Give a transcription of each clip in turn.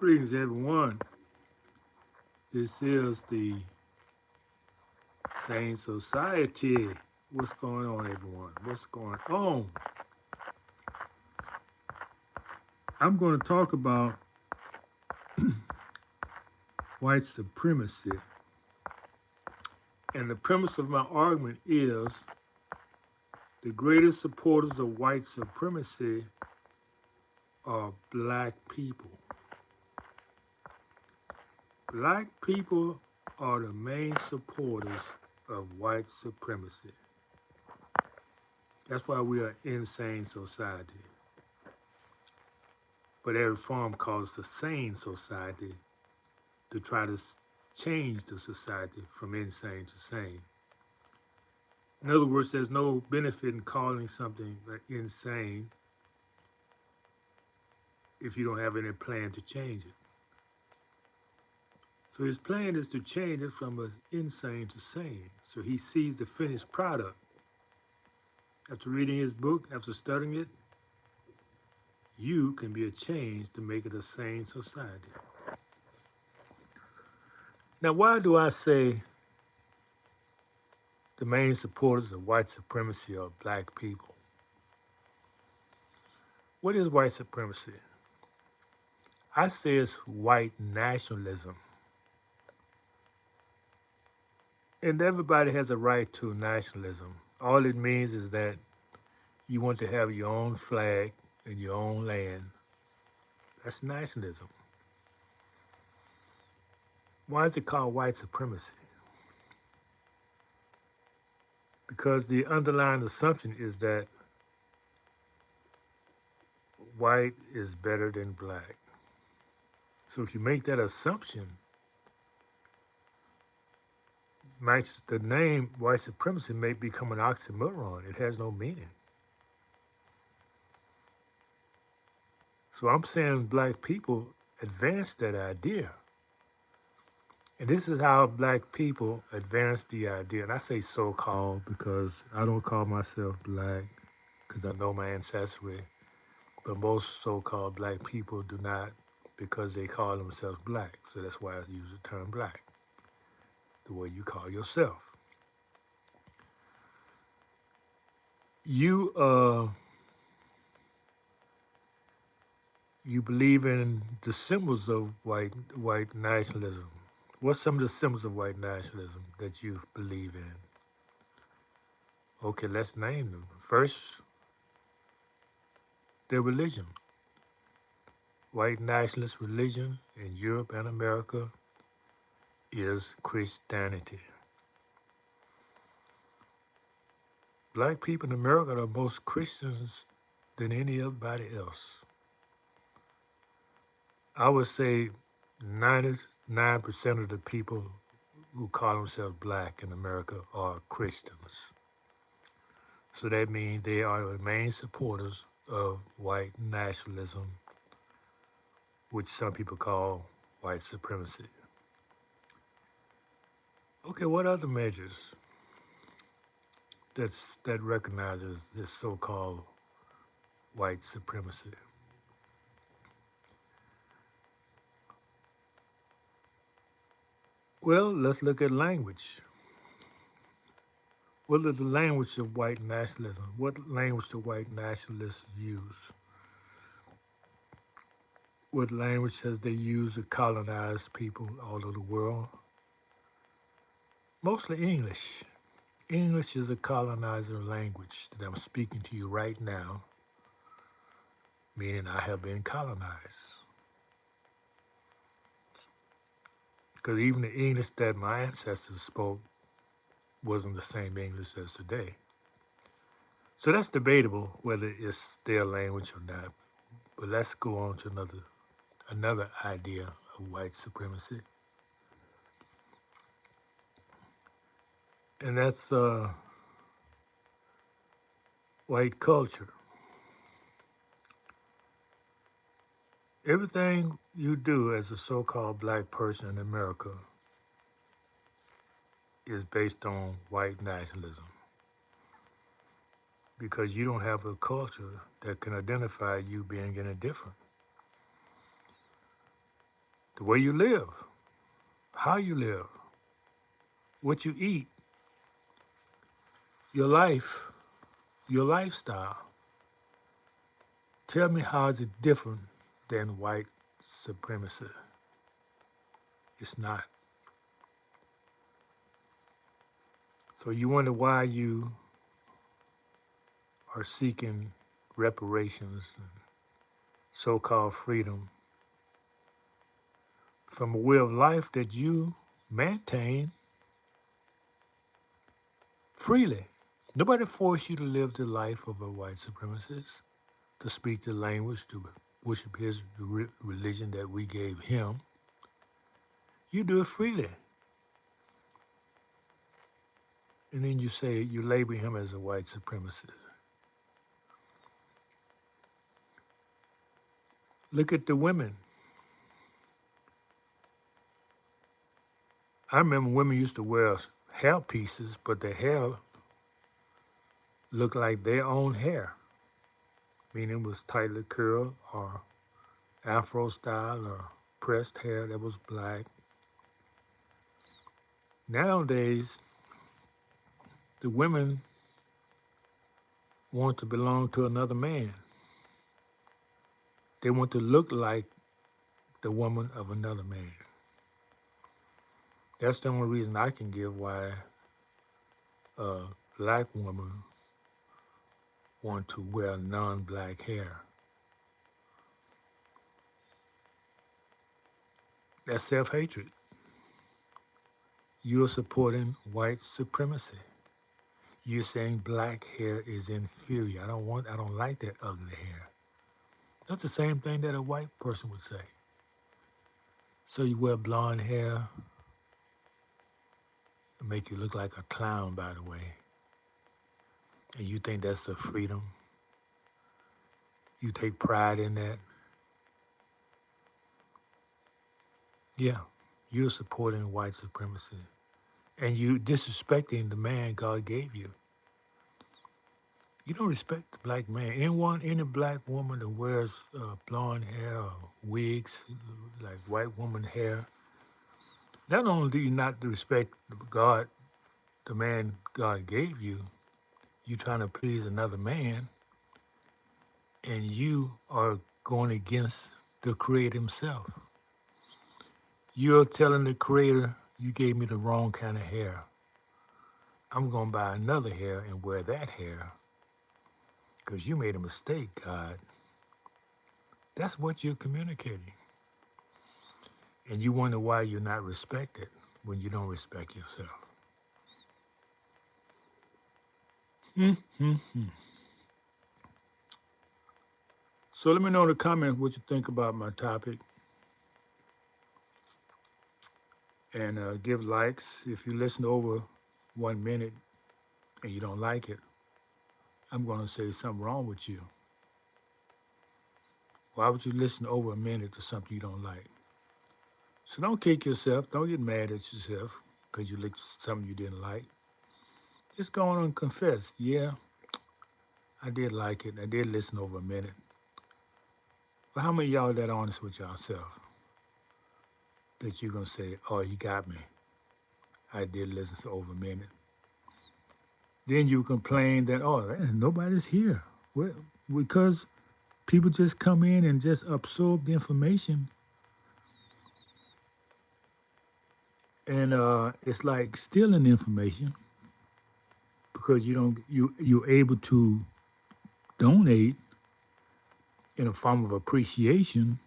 Greetings, everyone. This is the Sane Society. What's going on, everyone? What's going on? I'm going to talk about white supremacy. And the premise of my argument is the greatest supporters of white supremacy are black people. Black people are the main supporters of white supremacy. That's why we are insane society. But every reform calls the sane society to try to change the society from insane to sane. In other words, there's no benefit in calling something insane if you don't have any plan to change it. So his plan is to change it from insane to sane. So he sees the finished product. After reading his book, after studying it, you can be a change to make it a sane society. Now, why do I say the main supporters of white supremacy are black people? What is white supremacy? I say it's white nationalism. And everybody has a right to nationalism. All it means is that you want to have your own flag and your own land. That's nationalism. Why is it called white supremacy? Because the underlying assumption is that white is better than black. So if you make that assumption, the name white supremacy may become an oxymoron. It has no meaning. So I'm saying black people advance that idea. And this is how black people advance the idea. And I say so-called because I don't call myself black because I know my ancestry. But most so-called black people do not because they call themselves black. So that's why I use the term black, the way you call yourself. You believe in the symbols of white nationalism. What's some of the symbols of white nationalism that you believe in? Okay, let's name them. First, their religion. White nationalist religion in Europe and America is Christianity. Black people in America are most Christians than anybody else. I would say 99% of the people who call themselves black in America are Christians. So that means they are the main supporters of white nationalism, which some people call white supremacy. Okay, what other measures that recognizes this so-called white supremacy? Well, let's look at language. What is the language of white nationalism? What language do white nationalists use? What language has they used to colonize people all over the world? Mostly English. English is a colonizer language that I'm speaking to you right now, meaning I have been colonized. Because even the English that my ancestors spoke wasn't the same English as today. So that's debatable whether it's their language or not. But let's go on to another idea of white supremacy. And that's white culture. Everything you do as a so-called black person in America is based on white nationalism. Because you don't have a culture that can identify you being any different. the way you live, how you live, what you eat, your life, your lifestyle. Tell me how is it different than white supremacy? It's not. So you wonder why you are seeking reparations and so-called freedom from a way of life that you maintain freely. Nobody forced you to live the life of a white supremacist, to speak the language, to worship his religion that we gave him. You do it freely. And then you say you label him as a white supremacist. Look at the women. I remember women used to wear hair pieces, but their hair looked like their own hair, meaning it was tightly curled or afro style or pressed hair that was black. Nowadays, the women want to belong to another man. They want to look like the woman of another man. That's the only reason I can give why a black woman want to wear non-black hair. That's self-hatred. You're supporting white supremacy. You're saying black hair is inferior. I don't like that ugly hair. That's the same thing that a white person would say. So you wear blonde hair, it make you look like a clown, by the way. And you think that's a freedom? You take pride in that? Yeah, you're supporting white supremacy. And you disrespecting the man God gave you. You don't respect the black man. Any black woman that wears blonde hair or wigs, like white woman hair, not only do you not respect God, the man God gave you, you trying to please another man, and you are going against the Creator himself. You're telling the Creator, you gave me the wrong kind of hair. I'm going to buy another hair and wear that hair because you made a mistake, God. That's what you're communicating. And you wonder why you're not respected when you don't respect yourself. So let me know in the comments what you think about my topic. And give likes. If you listen over 1 minute and you don't like it, I'm going to say something wrong with you. Why would you listen over a minute to something you don't like? So don't kick yourself. Don't get mad at yourself because you listened to something you didn't like. Just go on and confess. Yeah, I did like it. I did listen over a minute. But how many of y'all are that honest with yourself that you're going to say, oh, you got me. I did listen to over a minute. Then you complain that, oh, man, nobody's here. Well, because people just come in and just absorb the information. And it's like stealing information because you're able to donate in a form of appreciation.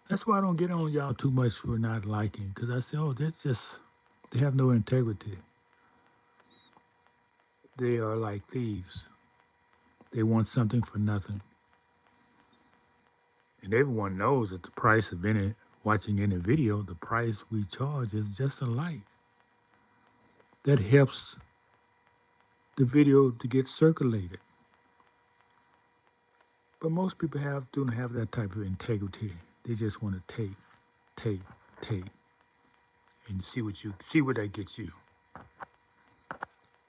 That's why I don't get on y'all too much for not liking, because I say, oh, they have no integrity. They are like thieves. They want something for nothing. And everyone knows that the price of watching any video, the price we charge is just a like. That helps the video to get circulated. But most people don't have that type of integrity. They just want to take, and see what that gets you.